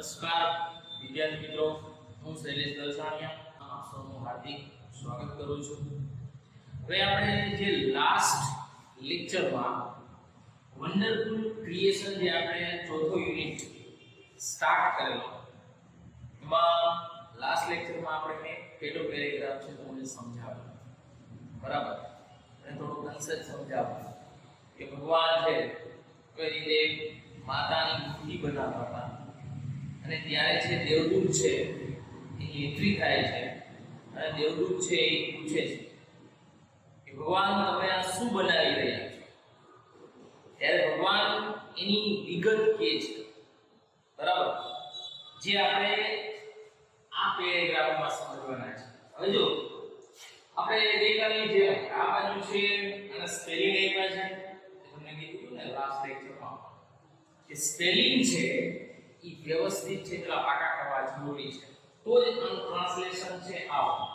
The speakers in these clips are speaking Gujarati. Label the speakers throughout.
Speaker 1: નમસ્કાર વિદ્યાર્થી મિત્રો, હું શૈલેષ દલસાણિયા આપ સૌનું હાર્દિક સ્વાગત કરું છું. હવે આપણે જે લાસ્ટ લેક્ચરમાં વન્ડરફુલ ક્રિએશન જે આપણે ચોથો યુનિટ સ્ટાર્ટ કરેલો, એમાં લાસ્ટ લેક્ચરમાં આપણે પહેલો પેરેગ્રાફ છે તમને સમજાવ્યો, બરાબર, અને થોડું કન્સેપ્ટ સમજાવ્યું કે ભગવાન છે કઈ રીતે માતાની મૂર્તિ બનાવતા હતા અને ત્યારે છે દેવદૂત છે એ એન્ટ્રી થાય છે અને દેવદૂત છે એ પૂછે છે કે ભગવાન તમે આ શું બનાવી રહ્યા છો. ત્યારે ભગવાન એની વિગત કહે છે, બરાબર, જે આપણે આ પેરેગ્રાફમાં સમજવાના છે. હવે જો આપણે ગઈકાલની જે આ બાજુ છે અને સ્પેલિંગ આપ્યા છે, તમને કીધું ને લાસ્ટ લેક્ચરમાં કે સ્પેલિંગ છે એ વ્યવસ્થિત છે એટલા પાકા કરવા જરૂરી છે, તો જ ટ્રાન્સલેશન છે આવે,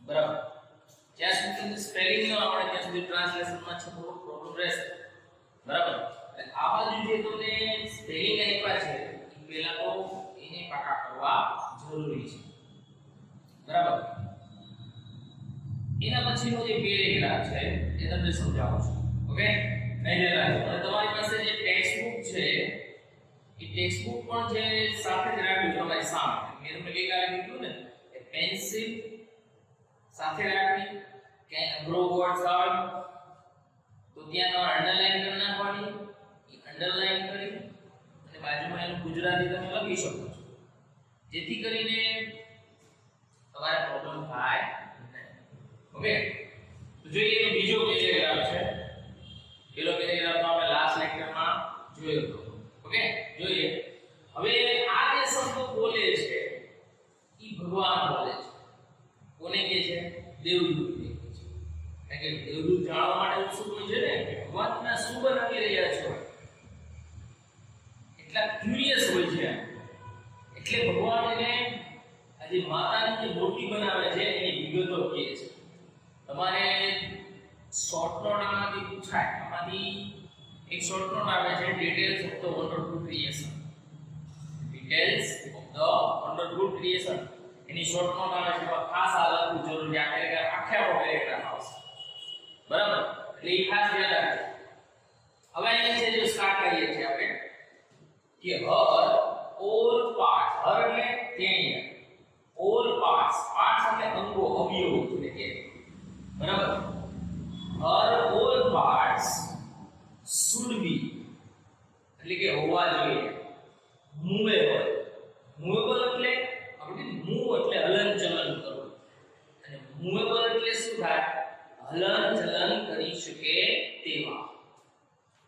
Speaker 1: બરાબર. જ્યાં સુધી સ્પેલિંગ ન આવડે ત્યાં સુધી ટ્રાન્સલેશનમાં છે થોડો પ્રોબ્લેમ રહેશે, બરાબર. એટલે આ બાજુ જે તમને સ્પેલિંગ આપ્યા છે એ પહેલા તો એને પાકા કરવા જરૂરી છે, બરાબર. એના પછીનો જે પેરેગ્રાફ છે એ તમને સમજાવું છું, ઓકે. નહીં રાખો, અને તમારી પાસે જે ટેક્સ્ટ બુક છે એ ટેક્સ્ટ બુક પણ છે સાથે જ રાખવી તમારી સામે. મેં તમને ગઈકાલે કીધું ને કે પેન્સિલ સાથે રાખવી, કે ગ્રો વર્ડ્સ આવે તો ત્યાં તમારે અંડરલાઈન કરી નાખવાની, એ અંડરલાઈન કરી અને બાજુમાં એનું ગુજરાતી તમે લખી શકો છો, જેથી કરીને તમારે પ્રોબ્લેમ થાય નહીં, ઓકે. તો જોઈએ એનો બીજો પેરેગ્રાફ છે. પેલો પેરેગ્રાફ તો આપણે લાસ્ટ લેક્ચરમાં જોયો હતો, ઓકે. જોઈએ હવે આ જે શબ્દો બોલે છે ઈ ભગવાન બોલે છે. કોને કહે છે? દેવદૂત કહે છે. કારણ કે દેવદૂત જાણવા માટે ઉત્સુક છે ને કે ભગવાનના શું બનાવી રહ્યા છો, એટલા ક્યુરિયસ હોય છે. એટલે ભગવાન એને આજે માતાની જે મૂર્તિ બનાવે છે એની વિગતો કહે છે. તમારે શોર્ટ નોટમાંથી પૂછાય, આમાંથી એક શોર્ટ નોટ આવે છે details of the wonderful creation. Details of the wonderful creation any short note આવે છે, એમાં ખાસ આ લખવું જરૂરી છે. આપણે આખા પેરેગ્રાફ આવશે, બરાબર, એટલે એ ખાસ ધ્યાન રાખજો. હવે અહીંયા છે જો સ્ટાર્ટ કરીએ છીએ આપણે કે હર ઓલ પાર્ટ, હર એટલે ત્યાં, ઓલ પાર્ટ્સ, પાર્ટ્સ એટલે અંગો, અવયવો એટલે કે, બરાબર. Her all parts should be એટલે કે હોવા જોઈએ મૂવેબલ. મૂવેબલ એટલે આપણે મૂવ એટલે હલનચલન કરવું, અને મૂવેબલ એટલે શું થાય? હલનચલન કરી શકે તેવા.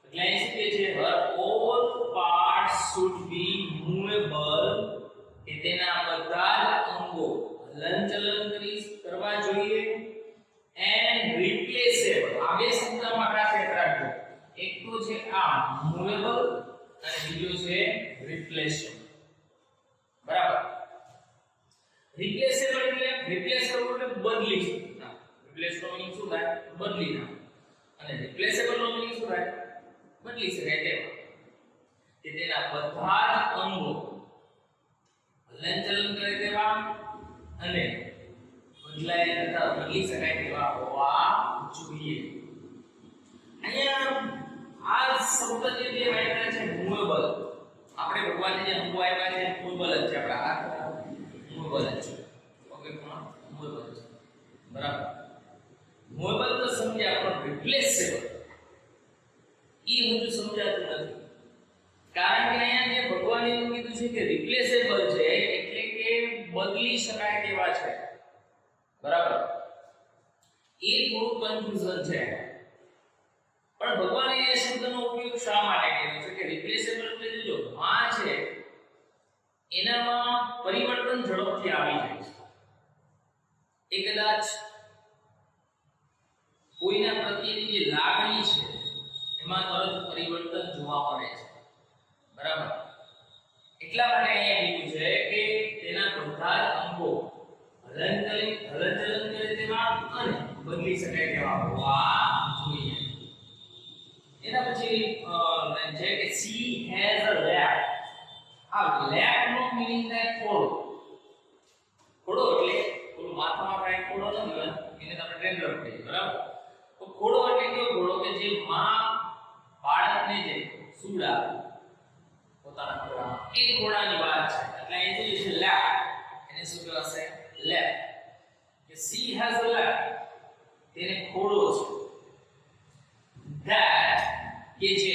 Speaker 1: એટલે અહીં શું કહે છે? her all parts should be movable, કે તેના બધા જ અંગો હલનચલન કરવા જોઈએ. And replaceable, આ બે શબ્દમાં ખાસ યાદ રાખજો. એક તો છે આ movable અને બીજો છે replaceable, બરાબર. replaceable એટલે બદલી નાખ. replace નો મીનિંગ શું થાય? બદલી નાખ. અને replaceable નો મીનિંગ શું થાય? બદલી શકાય તેવા. કે તેના બધા જ અંગો હલનચલન કરે તેવા અને બદલાય તથા બદલી શકાય તેવા હોવા જોઈએ. અહીંયા આ શબ્દ જે બે આપ્યા છે મૂવેબલ, આપણે ભગવાનને જે અંગો આપ્યા છે મૂવેબલ જ છે. આપણા હાથ મૂવેબલ જ છે, ઓકે. મૂવેબલ છે, બરાબર. મૂવેબલ તો સમજ્યા, પણ રિપ્લેસેબલ ઈ હજુ સમજાતું નથી. કારણ કે અહીંયા જે ભગવાને એવું કીધું છે કે રિપ્લેસેબલ છે એટલે કે બદલી શકાય તેવા છે, બરાબર. એ થોડું કન્ફ્યુઝન છે. પણ ભગવાને એ શબ્દનો ઉપયોગ શા માટે કર્યો છે કે રિપ્લેસેબલ એટલે જો માં છે એનામાં પરિવર્તન ઝડપથી આવી જાય છે. એ કદાચ કોઈના પ્રત્યેની જે લાગણી છે એમાં તરત પરિવર્તન જોવા મળે છે, બરાબર. એટલા માટે અહીંયા કીધું છે કે તેના બધા જ અંગો હલનચલન કરે તેવા અને બદલી શકાય તેવા હોવા જોઈએ. એના પછી છે કે she has a lab. આ lab એક ખોડાની વાત છે એટલે એ જે છે લેપ એને શું કહેવાશે લેપ કે સી હેઝ અ લેપ તેને ખોડો છે that કે જે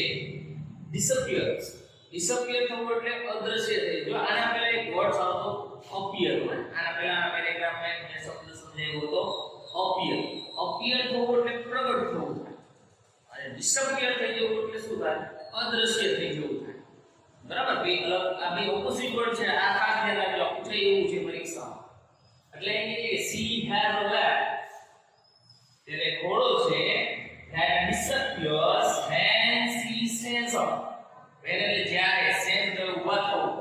Speaker 1: disappears થવું એટલે અદ્રશ્ય થઈ જો આના પહેલા એક વર્ડ આવતો appear આના પહેલા પેરેગ્રાફમાં મેં શબ્દ સમજાવ્યો હતો appear થવું એટલે પ્રગટ થવું અને disappear થઈ જવું એટલે શું થાય અદ્રશ્ય થઈ જવું થાય બરાબર બે અલગ આ બે ઓપોઝિટ વર્ડ છે આ ખાસ ધ્યાન રાખજો પૂછાય એવું છે પરીક્ષામાં એટલે એ કે સી હેઝ અ લેપ તેને ખોડો છે that disappears when she stands up when એટલે જ્યારે stand તો ઊભા થવું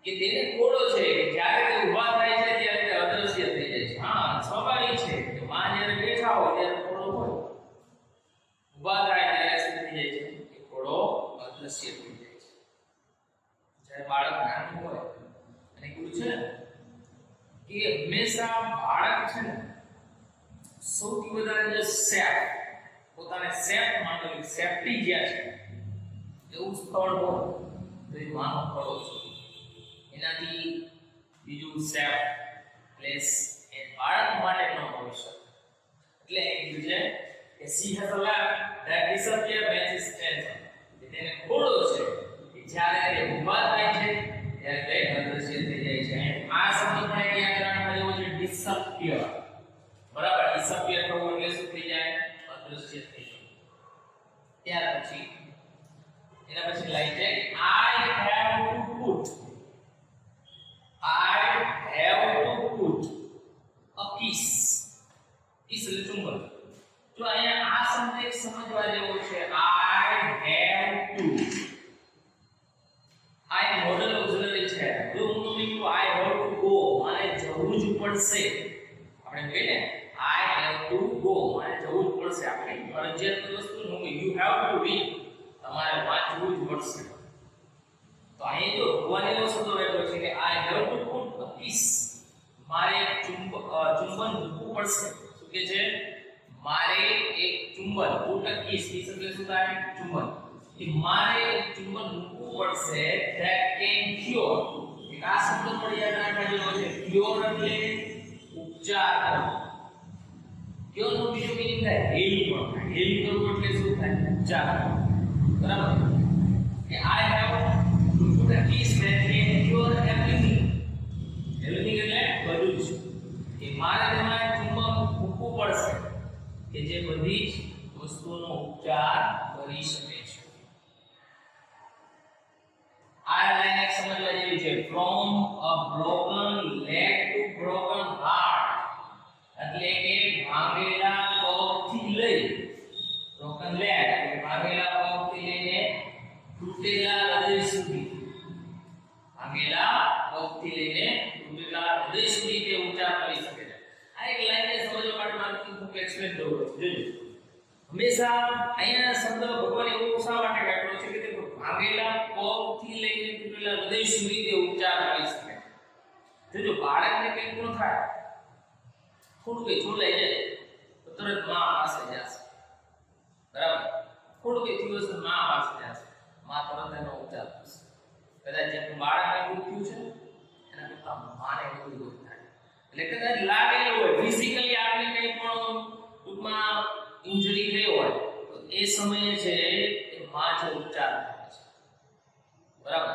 Speaker 1: કે તેને ખોડો છે કે જ્યારે તે ઊભા થાય છે ત્યારે તે અદ્રશ્ય થઈ જાય છે હા સ્વાભાવિક છે કે માં જ્યારે બેઠા હોય ત્યારે ખોડો હોય ઊભા થાય ત્યારે શું થઈ જાય છે કે ખોડો અદ્રશ્ય થઈ જાય છે જ્યારે બાળક નાનું હોય અને કીધું છે ને કે હંમેશા બાળક છે ને સૌથી વધારે જે સેફ પોતાને સેફ માનવી સેફટી જ્યાં છે એવું સ્થળ હોય તો એ માનો ખડો છે એનાથી બીજું સેફ પ્લેસ એ બાળક માટે ન હોઈ શકે એટલે એ કીધું છે કે she has a lap that disappear when she stands up તેને ખોડો છે કે જ્યારે તે ઊભા થાય છે ત્યારે તે અદ્રશ્ય થઈ જાય છે આ શબ્દ પણ યાદ રાખવા જેવો છે ડિસઅપિયર બરાબર ડિસઅપિયર થવું એટલે શું થઈ જાય અદ્રશ્ય થઈ જાય ત્યાર પછી એના પછી લાઈન છે I have to put a kiss એટલે ચુંબન જો અહીંયા આ શબ્દ એક સમજવા જેવો છે I મોડલ ઓક્સિલરી છે જો હું તમને કહું I have to go મારે જવું જ પડશે આપણે કહીએ I have to go મારે જવું જ પડશે આપણે ફરજિયાત વસ્તુ ન હોય you have to read તમારે વાંચવું જ પડશે તો અહીં જો ભગવાન એવો શબ્દ વાપર્યો છે કે I have to put a kiss મારે ચુંબન મૂકવું પડશે શું કે છે મારે એક ચુંબન put a kiss એટલે શું થાય ચુંબન કે મારે એક ચુંબન મૂકવું પડશે that can cure એક આ શબ્દ પણ યાદ રાખવા જેવો છે cure એટલે ઉપચાર કરવો ક્યોર નો બીજો મીનિંગ થાય હીલ પણ હીલ કરવું એટલે શું થાય ઉપચાર બરાબર કે I have to put a kiss that can cure everything એટલે બધું જ કે મારે તમારે ચુંબન મૂકવું પડશે કે જે બધી જ વસ્તુનો ઉપચાર કરી શકે છે આ લાઈન એક સમજવા જેવી છે from a broken leg to broken heart એટલે કે ભાંગેલા પગથી લઈ broken leg એટલે ભાંગેલા પગથી લઈને તૂટેલા હૃદય સુધી ભાંગેલા પગથી લઈને તૂટેલા હૃદય સુધી તે ઉપચાર કરી શકે છે આ એક લાઈનને સમજવા માટે મારે ખૂબ એક્સપ્લેન કરવું છે જોજો હંમેશા અહીંયા શબ્દ ભગવાન એવું શા માટે વાપર્યો છે કે તે ભાંગેલા પગથી લઈને તૂટેલા હૃદય સુધી તે ઉપચાર કરી શકે જોજો બાળકને કંઈક ન થાય થોડું કઈ ચોલાઈ જાય તો તરત માં પાસે જશે બરાબર થોડું કઈ દિવસ માં પાસે જશે માં તરત એનો ઉપચાર કરશે કદાચ જેમ બાળકને એવું થયું છે એના કરતા માને એવું દુઃખ થાય એટલે કદાચ લાગેલું હોય ફિઝિકલી આપણે કંઈ પણ ટૂંકમાં ઇન્જરી થઈ હોય તો એ સમયે છે એ માં જે ઉપચાર કરે છે બરાબર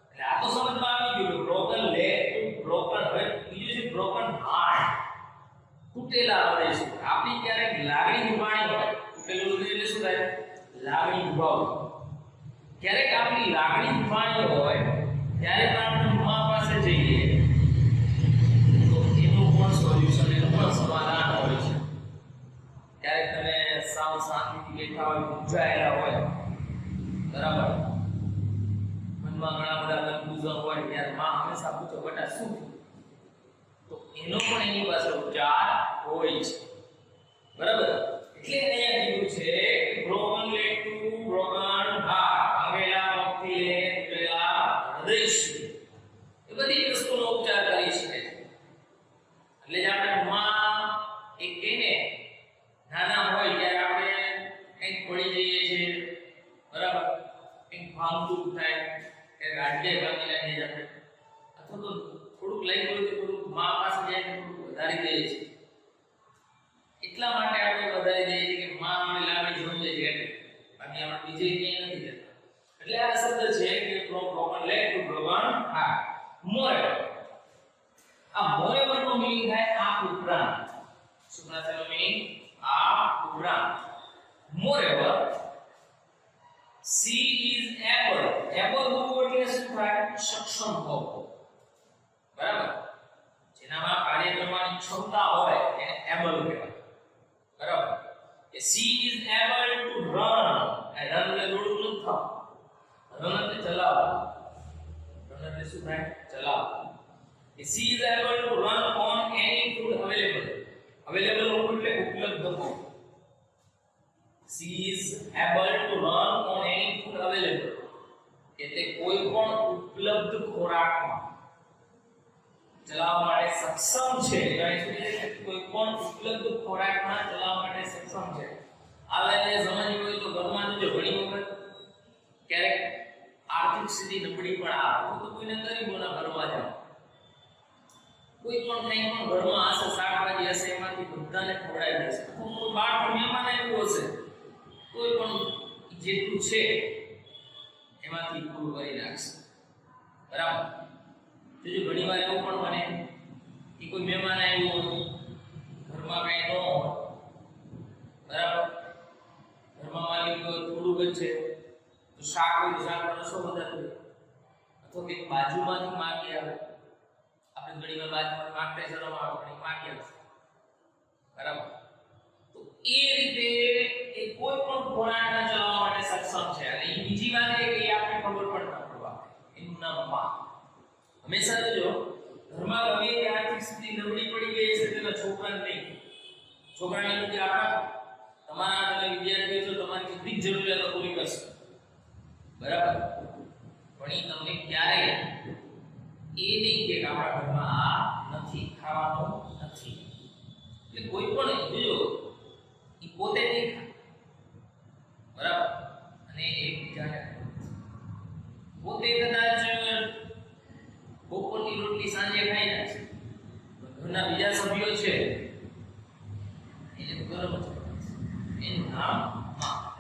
Speaker 1: એટલે આ તો સમજમાં આવી ગયું બ્રોકન લેગ ટુ બ્રોકન હવે બીજું છે બ્રોકન હાર્ટ તૂટેલા હૃદય છે આપણી ક્યારેક લાગણી દુભાણી હોય તૂટેલું હૃદય એટલે શું થાય લાગણી દુભાવ ક્યારેક આપણી લાગણી દુભાણી હોય ત્યારે પણ આપણે માં પાસે જઈએ તો એનું પણ સોલ્યુશન એનું પણ સમાધાન હોય છે ક્યારેક તમે સાવ શાંતિથી બેઠા હોય મૂંઝાયેલા હોય બરાબર મનમાં ઘણા બધા કન્ફ્યુઝન હોય ત્યારે માં હંમેશા પૂછો બેટા શું તો એનો પણ એની પાસે ઉપચાર હોય છે બરાબર એટલે અહીંયા કીધું છે broken leg to broken heart ભાંગેલા પગથી લઈને તૂટેલા હૃદય સુધી એ બધી વસ્તુનો ઉપચાર કરી શકે છે એટલે જ આપણે માં એક કહીને નાના હોય ત્યારે આપણે કંઈક પડી જઈએ છીએ બરાબર કંઈક ભાંગતું ઊંચું થાય કે ગાડીએ ભાગી લાગે છે આપણે અથવા તો થોડુંક લઈ ગયું તો થોડુંક માં પાસે જાય તો થોડુંક વધારી દઈએ છીએ એટલા માટે આપણે વધારી દઈએ છીએ કે માં આપણે લાંબી સમજે છે બાકી આપણે બીજે ક્યાંય નથી જતા એટલે આ શબ્દ છે કે from broken leg to broken heart moreover આ moreover નો મીનિંગ થાય આ ઉપરાંત શું થાય મીનિંગ આ ઉપરાંત moreover she is able હોવું એટલે શું થાય સક્ષમ હોવું બરાબર જેનામાં કાર્ય કરવાની ક્ષમતા હોય એને એબલ કહેવાય બરાબર કે she is able to run and run એટલે દોડવું નથી થતું રન એટલે ચલાવવું રન એટલે શું થાય ચલાવવું કે she is able to run on any food available હોવું એટલે ઉપલબ્ધ હોવું she is able to run on any food available એટલે કોઈ પણ ઉપલબ્ધ ખોરાકમાં ચલાવવા માટે સક્ષમ છે એટલે શું છે કોઈ પણ ઉપલબ્ધ ખોરાકમાં ચલાવવા માટે સક્ષમ છે આ લાઈને સમજવું હોય તો ઘરમાં જો ઘણી વખત ક્યારેક આર્થિક સ્થિતિ નબળી પણ આવે તો કોઈને ગરીબોના ઘરમાં જાઓ કોઈ પણ કંઈ પણ ઘરમાં હશે શાકભાજી હશે એમાંથી બધાને ખવડાવી દેશે કોઈ બાળ મહેમાન આવ્યું હશે કોઈ પણ જેટલું છે એમાંથી પૂરું કરી નાખશે બરાબર જો ઘણી વાર એવું પણ બને કે કોઈ મહેમાન આવ્યું ઘરમાં કંઈ ન હોય બરાબર ઘરમાં માલિક થોડુંક જ છે તો શાક હોય શાક રસો બધા અથવા કે બાજુમાંથી માગી આવે આપણે ઘણી વાર બાજુમાં માગતા શરમ આવે ઘણી માગી આવે બરાબર તો એ રીતે એ કોઈ પણ ખોરાકને ચલાવવા માટે સક્ષમ છે અને બીજી વાત એ કે આપણે ખબર પણ ન પડવા એનું નામ માં હંમેશા જો ઘરમાં ગમે તે આર્થિક સ્થિતિ નબળી પડી ગઈ છે તેના છોકરાને નહીં છોકરાને નથી આપણા તમારા તમે વિદ્યાર્થીઓ છો તમારી બધી જરૂરિયાતો પૂરી કરશે બરાબર પણ એ તમને ક્યારે એ નહીં કે આપણા ઘરમાં આ નથી ખાવાનું નથી એટલે કોઈ પણ જો એ પોતે નહીં ખાય બરાબર અને એ બીજાને પોતે કદાચ બપોરની રોટલી સાંજે ખાઈ નાખશે ઘરના બીજા સભ્યો છે એને ગરમ જ એનું નામ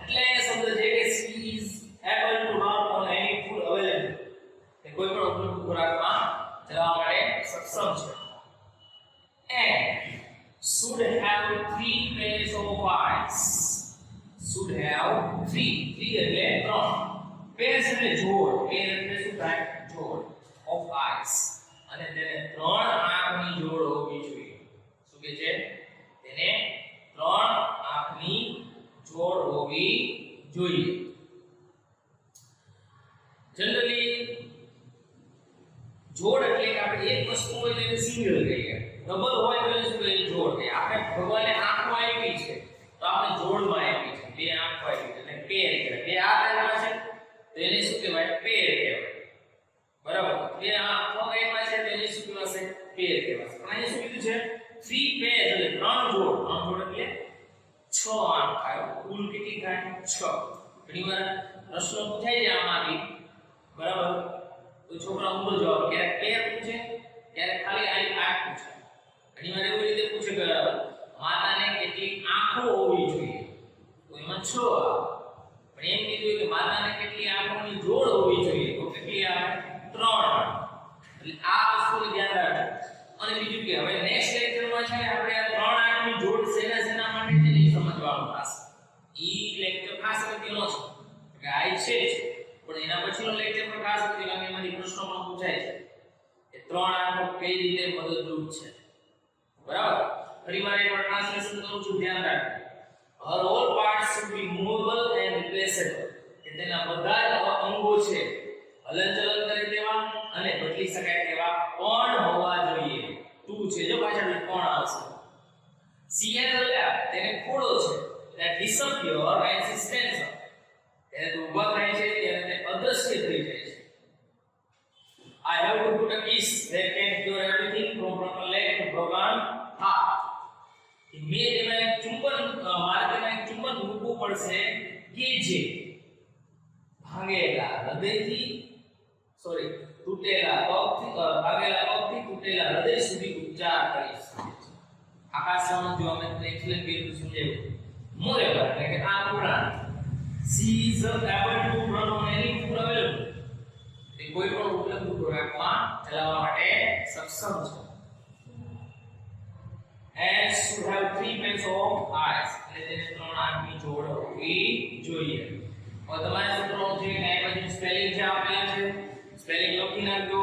Speaker 1: એટલે એ શબ્દ છે કે she is able to run on any food available કે કોઈ પણ ઉપલબ્ધ ખોરાકમાં ચલાવવા માટે સક્ષમ છે and should have 3 pairs of eyes should have 3 એટલે 3 pairs એટલે જોડ pair એટલે શું થાય જોડ of eyes અને તેને 3 આંખની જોડ હોવી જોઈએ શું કહે છે તેને 3 આંખની જોડ હોવી જોઈએ જનરલી જોડ એટલે કે આપણે એક વસ્તુ હોય તો એને સિંગલ કહીએ ડબલ હોય તો એને શું કહીએ જોડ કહીએ આપણે ભગવાને આંખો આપી છે તો આપણે જોડમાં આપી છે બે આંખો આપી છે એટલે પેર કહેવાય બે હાથ આપ્યા છે તો એને શું કહેવાય પેર કહેવાય બરાબર બે આંખો આપ્યા છે તો એને શું કહેવાશે પેર કહેવાશે પણ અહીં શું કીધું છે 3 પેર એટલે 3 જોડ એટલે 6 આંખ થાય કુલ કેટલી થાય 6 ઘણીવાર પ્રશ્નો પૂછાય છે આમાંથી બરાબર તો છોકરા ઊંધો જવાબ ક્યારેક પેર પૂછે ક્યારેક ખાલી આંખ પૂછે ઘણીવાર એવી રીતે પૂછે કે માતાને કેટલી આંખો હોવી જોઈએ તો એમાં 6 આવે પણ એમ કીધું કે માતાને કેટલી આંખોની જોડ હોવી જોઈએ તો કેટલી આવે 3 એટલે આ વસ્તુને ધ્યાન રાખજો અને બીજું કે હવે નેક્સ્ટ લેક્ચરમાં છે ને આપણે આ 3 આંખની જોડ શેના માટે છે એ સમજવાનું થશે ઈ લેક્ચર ખાસ કરીને છે કે આ છે પણ એના પછીનો લેક્ચર પર ખાસ કરીને એમાંથી પ્રશ્નો પણ પૂછાય છે કે 3 આંખો કઈ રીતે મદદરૂપ છે બરાબર ફરીવાર એકવાર ટ્રાન્સલેશન કરું છું ધ્યાન રાખજો her all parts should be movable and replaceable કે તેના બધા જ અંગો છે હલનચલન કરી દેવા અને બદલી શકાય તેવા પણ હોવા જોઈએ તું છે જો પાછળ કોણ આવશે she has a lap તેને ખોડો છે that disappear and she stands up તેને ઊભા થાય છે ત્યારે તે અદૃશ્ય થઈ જાય છે I have to put a kiss that can cure everything from broken leg to broken heart મેં તેમાં એક ચુંબન મૂકવું પડશે કે જે ભાગેલા હૃદયથી તૂટેલા પગથી તૂટેલા હૃદય સુધી ઉચ્ચાર કરી શકે છે. આકાશમાં જો અમે એક્સપ્લેન કર્યું સમજાયું. મોરેવર એટલે કે આ ઉપરાંત she is able to run on any food available. તે કોઈ પણ ઉપલબ્ધ ખોરાકમાં ચલાવવા માટે સક્ષમ છે. and should have 3 pairs of eyes. એટલે તેને ત્રણ આંખની જોડ હોવી જોઈએ. હવે તમારે સૂત્રોનું છે કે આ બાજુ સ્પેલિંગ છે આપેલા છે. સ્પેલિંગ લખી નાખજો.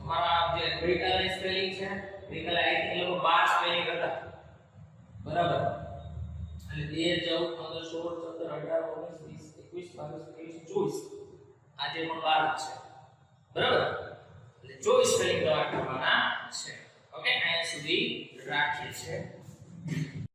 Speaker 1: તમારા જે ગઈકાલે સ્પેલિંગ છે ગઈકાલે આઈ થિંક લોકો 12 સ્પેલિંગ હતા. બરાબર. એટલે 13 14 15 16 17 18 19 20 21 22 23 24 આજે પણ 12 છે. બરાબર. એટલે 24 સ્પેલિંગ તમારે કરવાના છે. ઓકે, અહીંયા સુધી રાખીએ છીએ.